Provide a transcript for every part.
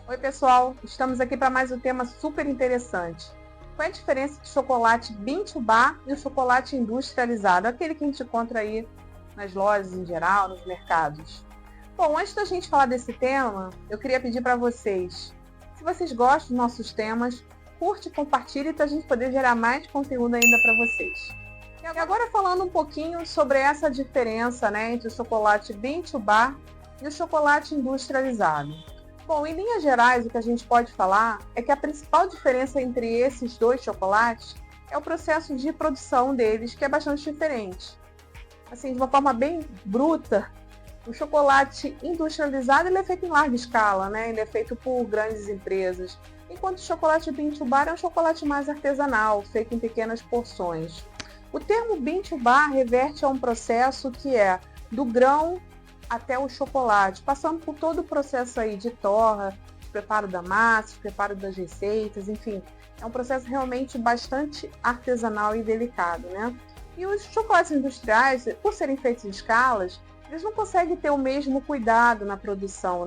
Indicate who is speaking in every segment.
Speaker 1: Oi, pessoal! Estamos aqui para mais um tema super interessante. Qual é a diferença do chocolate Bean to Bar e o chocolate industrializado, aquele que a gente encontra aí nas lojas em geral, nos mercados? Bom, antes da gente falar desse tema, eu queria pedir para vocês, se vocês gostam dos nossos temas, curte e compartilhe para a gente poder gerar mais conteúdo ainda para vocês. E agora falando um pouquinho sobre essa diferença, entre o chocolate Bean to Bar e o chocolate industrializado. Bom, em linhas gerais, o que a gente pode falar é que a principal diferença entre esses dois chocolates é o processo de produção deles, que é bastante diferente. Assim, de uma forma bem bruta, o chocolate industrializado ele é feito em larga escala, Ele é feito por grandes empresas, enquanto o chocolate Bean to Bar é um chocolate mais artesanal, feito em pequenas porções. O termo Bean to Bar reverte a um processo que é do grão até o chocolate, passando por todo o processo aí de torra, de preparo da massa, de preparo das receitas, enfim. É um processo realmente bastante artesanal e delicado, E os chocolates industriais, por serem feitos em escalas, eles não conseguem ter o mesmo cuidado na produção,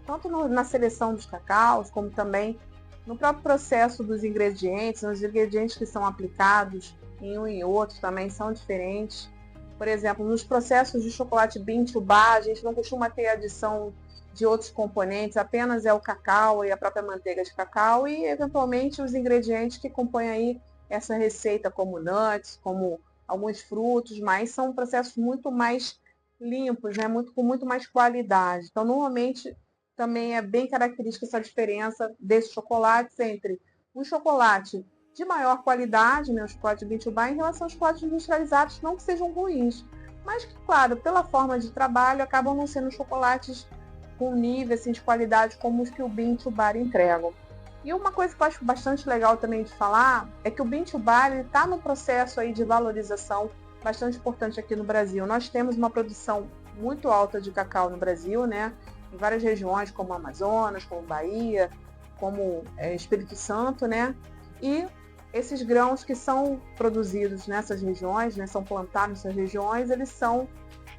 Speaker 1: Tanto na seleção dos cacaus, como também no próprio processo dos ingredientes, os ingredientes que são aplicados em um e outro também são diferentes. Por exemplo, nos processos de chocolate Bean to Bar, a gente não costuma ter adição de outros componentes, apenas é o cacau e a própria manteiga de cacau e, eventualmente, os ingredientes que compõem aí essa receita, como nuts, como alguns frutos, mas são processos muito mais limpos, com muito mais qualidade. Então, normalmente, também é bem característica essa diferença desses chocolates entre um chocolate de maior qualidade, o chocolate Bean to Bar, em relação aos chocolates industrializados, não que sejam ruins, mas que, claro, pela forma de trabalho, acabam não sendo chocolates com nível assim, de qualidade como os que o Bean to Bar entregam. E uma coisa que eu acho bastante legal também de falar é que o Bean to Bar está no processo aí de valorização bastante importante aqui no Brasil. Nós temos uma produção muito alta de cacau no Brasil, em várias regiões, como Amazonas, como Bahia, como Espírito Santo, E esses grãos que são produzidos nessas regiões, são plantados nessas regiões, eles são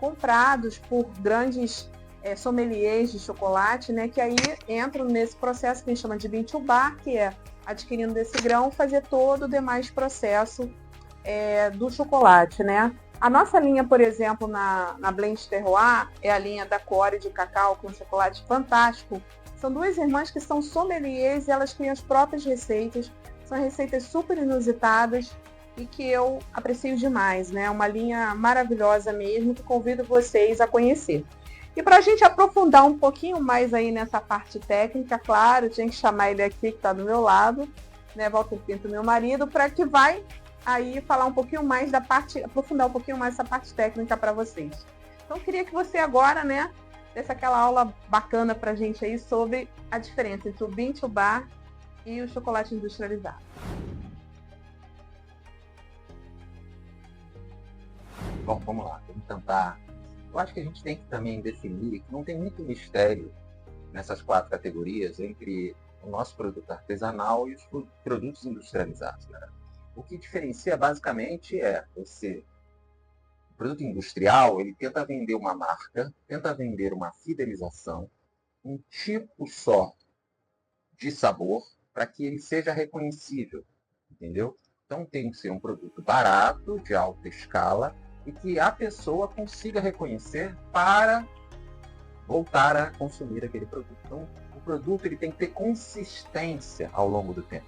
Speaker 1: comprados por grandes sommeliers de chocolate, que aí entram nesse processo que a gente chama de Bean to Bar, que é adquirindo desse grão, fazer todo o demais processo do chocolate, A nossa linha, por exemplo, na Blend Terroir, é a linha da Core de cacau, com um chocolate fantástico. São duas irmãs que são sommeliers e elas criam as próprias receitas. São receitas super inusitadas e que eu aprecio demais, Uma linha maravilhosa mesmo, que convido vocês a conhecer. E para a gente aprofundar um pouquinho mais aí nessa parte técnica, claro, tinha que chamar ele aqui, que está do meu lado, Walter Pinto, meu marido, para que vai aí falar um pouquinho mais da parte, aprofundar um pouquinho mais essa parte técnica para vocês. Então, eu queria que você agora, desse aquela aula bacana para a gente aí sobre a diferença entre o Bean to Bar e o chocolate industrializado.
Speaker 2: Bom, vamos lá, vamos tentar. Eu acho que a gente tem que também definir que não tem muito mistério nessas 4 categorias entre o nosso produto artesanal e os produtos industrializados. O que diferencia basicamente é o produto industrial, ele tenta vender uma marca, tenta vender uma fidelização, um tipo só de sabor, para que ele seja reconhecível, entendeu? Então tem que ser um produto barato, de alta escala, e que a pessoa consiga reconhecer para voltar a consumir aquele produto. Então, o produto ele tem que ter consistência ao longo do tempo.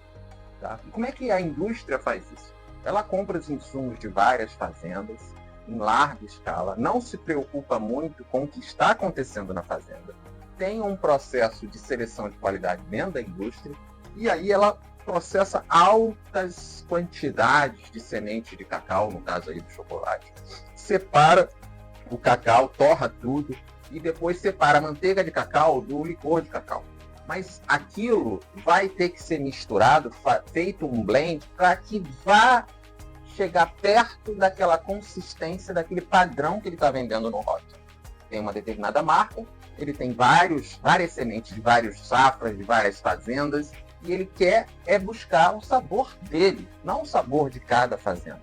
Speaker 2: Tá? E como é que a indústria faz isso? Ela compra os insumos de várias fazendas, em larga escala, não se preocupa muito com o que está acontecendo na fazenda, tem um processo de seleção de qualidade dentro da indústria, e aí ela processa altas quantidades de semente de cacau, no caso aí do chocolate, separa o cacau, torra tudo, e depois separa a manteiga de cacau do licor de cacau. Mas aquilo vai ter que ser misturado, feito um blend, para que vá chegar perto daquela consistência, daquele padrão que ele está vendendo no rótulo. Tem uma determinada marca, ele tem várias sementes de várias safras, de várias fazendas, e ele quer buscar o sabor dele, não o sabor de cada fazenda,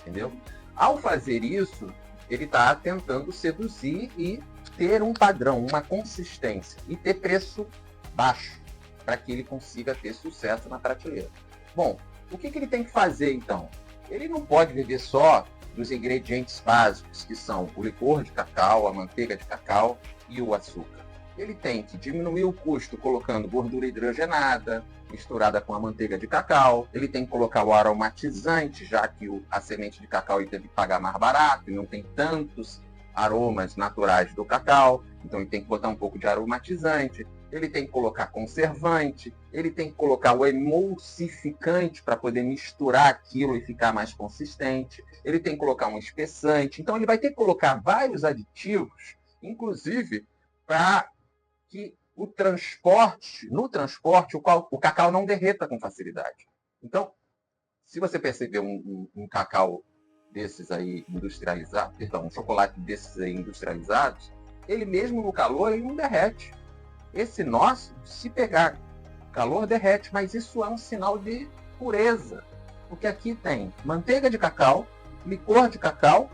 Speaker 2: entendeu? Ao fazer isso, ele está tentando seduzir e ter um padrão, uma consistência, e ter preço baixo, para que ele consiga ter sucesso na prateleira. Bom, o que ele tem que fazer então? Ele não pode viver só dos ingredientes básicos, que são o licor de cacau, a manteiga de cacau e o açúcar. Ele tem que diminuir o custo colocando gordura hidrogenada, misturada com a manteiga de cacau. Ele tem que colocar o aromatizante, já que a semente de cacau ele teve que pagar mais barato e não tem tantos aromas naturais do cacau. Então ele tem que botar um pouco de aromatizante. Ele tem que colocar conservante, ele tem que colocar o emulsificante para poder misturar aquilo e ficar mais consistente. Ele tem que colocar um espessante. Então ele vai ter que colocar vários aditivos, inclusive para que no transporte, o cacau não derreta com facilidade. Então, se você perceber um cacau desses aí industrializados, um chocolate desses aí industrializados, ele mesmo no calor ele não derrete. Esse nosso, se pegar calor, derrete, mas isso é um sinal de pureza, porque aqui tem manteiga de cacau, licor de cacau,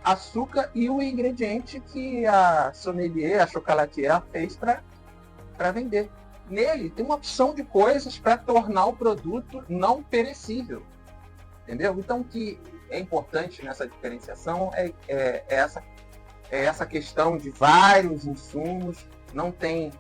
Speaker 2: açúcar e o ingrediente que a sommelier, a chocolatier, fez para vender. Nele tem uma opção de coisas para tornar o produto não perecível. Entendeu? Então, o que é importante nessa diferenciação é essa questão de vários insumos, não tem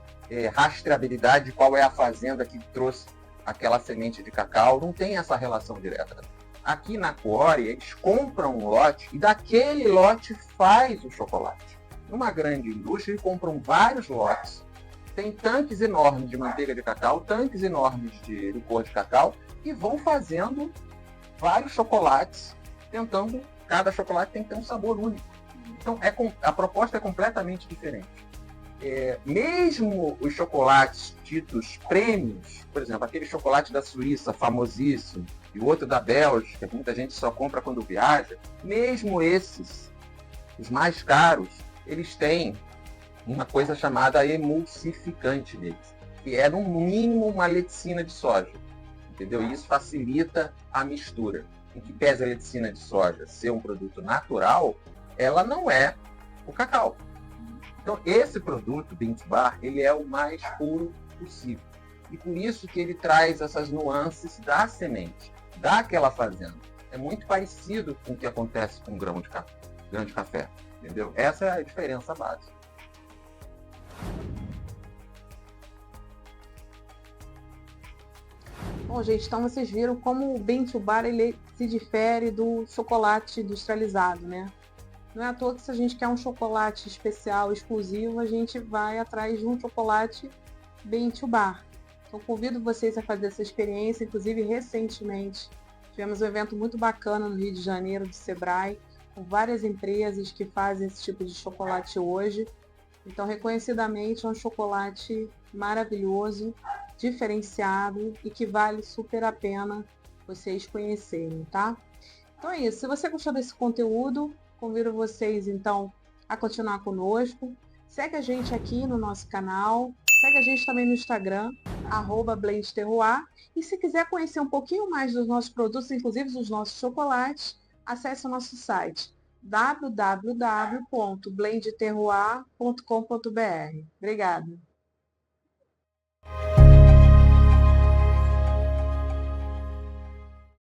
Speaker 2: rastreabilidade de qual é a fazenda que trouxe aquela semente de cacau, não tem essa relação direta. Aqui na Coori, eles compram um lote e daquele lote faz o chocolate. Numa grande indústria, eles compram vários lotes, tem tanques enormes de manteiga de cacau, tanques enormes de licor de cacau e vão fazendo vários chocolates, cada chocolate tem que ter um sabor único. Então, a proposta é completamente diferente. Mesmo os chocolates ditos prêmios, por exemplo, aquele chocolate da Suíça, famosíssimo, e o outro da Bélgica, que muita gente só compra quando viaja, mesmo esses, os mais caros, eles têm uma coisa chamada emulsificante neles, que é, no mínimo, uma leticina de soja. Entendeu? E isso facilita a mistura. Em que pese a leticina de soja ser um produto natural, ela não é o cacau. Então, esse produto, Beans Bar, ele é o mais puro possível. E por isso que ele traz essas nuances da semente, daquela fazenda. É muito parecido com o que acontece com o grão de café. Entendeu? Essa é a diferença básica.
Speaker 1: Bom, gente, então vocês viram como o Bean to Bar ele se difere do chocolate industrializado, né? Não é à toa que se a gente quer um chocolate especial, exclusivo, a gente vai atrás de um chocolate Bean to Bar. Então convido vocês a fazer essa experiência, inclusive recentemente tivemos um evento muito bacana no Rio de Janeiro, do Sebrae, com várias empresas que fazem esse tipo de chocolate hoje. Então, reconhecidamente, é um chocolate maravilhoso, diferenciado e que vale super a pena vocês conhecerem, tá? Então é isso. Se você gostou desse conteúdo, convido vocês, então, a continuar conosco. Segue a gente aqui no nosso canal. Segue a gente também no Instagram, @blendterroir. E se quiser conhecer um pouquinho mais dos nossos produtos, inclusive dos nossos chocolates, acesse o nosso site www.blendterroir.com.br. Obrigada.